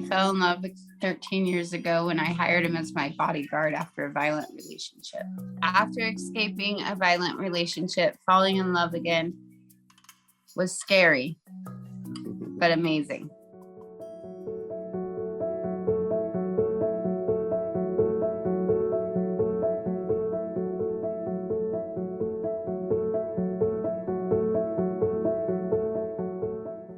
fell in love 13 years ago when I hired him as my bodyguard after a violent relationship. After escaping a violent relationship, falling in love again was scary, but amazing.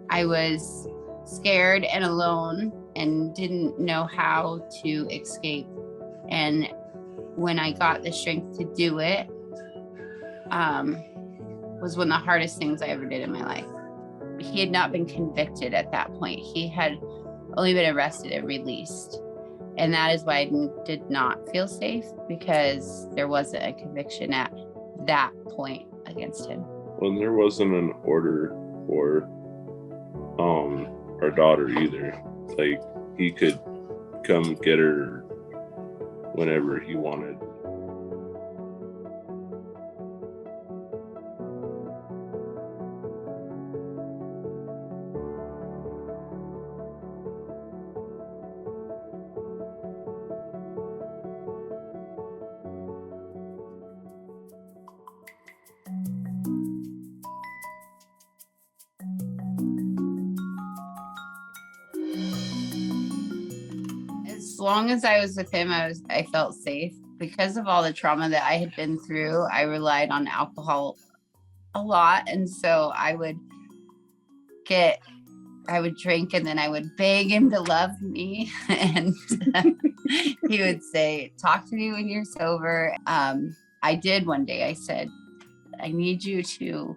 I was scared and alone and didn't know how to escape. And when I got the strength to do it, was one of the hardest things I ever did in my life. He had not been convicted at that point. He had only been arrested and released. And that is why I did not feel safe, because there wasn't a conviction at that point against him. Well, there wasn't an order for our daughter either. Like, he could come get her whenever he wanted. As long as I was with him, I felt safe. Because of all the trauma that I had been through, I relied on alcohol a lot. And so I would drink, and then I would beg him to love me. And he would say, talk to me when you're sober. I did one day. I said, I need you to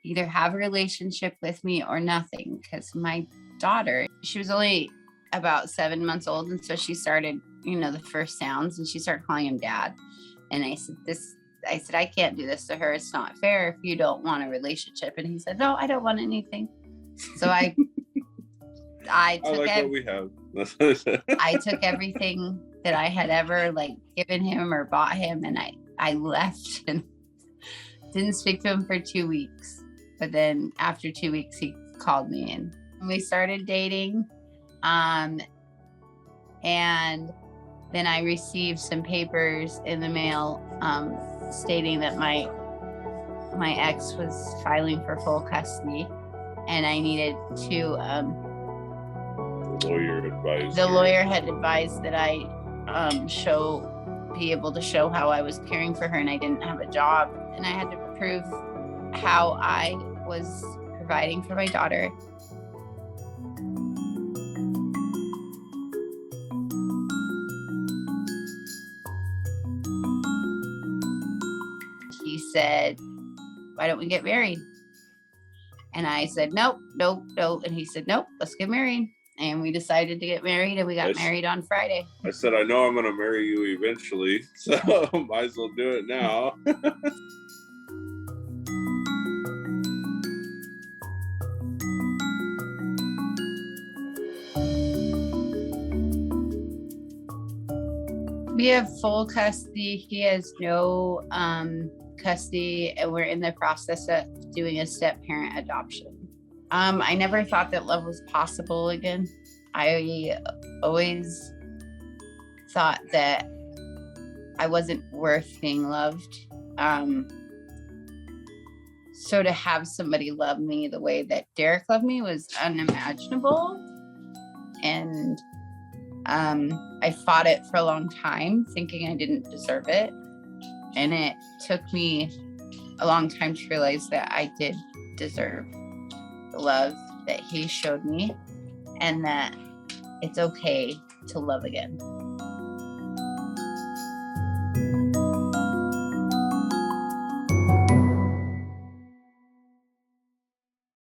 either have a relationship with me or nothing. Because my daughter, she was only about 7 months old. And so she started, the first sounds, and she started calling him dad. And I said, I can't do this to her. It's not fair if you don't want a relationship. And he said, no, I don't want anything. So I took what we have. I took everything that I had ever given him or bought him, and I left and didn't speak to him for 2 weeks. But then after 2 weeks, he called me and we started dating. And then I received some papers in the mail stating that my ex was filing for full custody, and I needed to. The lawyer had advised that I be able to show how I was caring for her, and I didn't have a job, and I had to prove how I was providing for my daughter. He said, why don't we get married? And I said, nope. And he said, nope, let's get married. And we decided to get married, and we got married on Friday. I said, I know I'm going to marry you eventually, so might as well do it now. We have full custody. He has no custody, and we're in the process of doing a step-parent adoption. I never thought that love was possible again. I always thought that I wasn't worth being loved. So to have somebody love me the way that Derek loved me was unimaginable. And I fought it for a long time, thinking I didn't deserve it. And it took me a long time to realize that I did deserve the love that he showed me, and that it's okay to love again.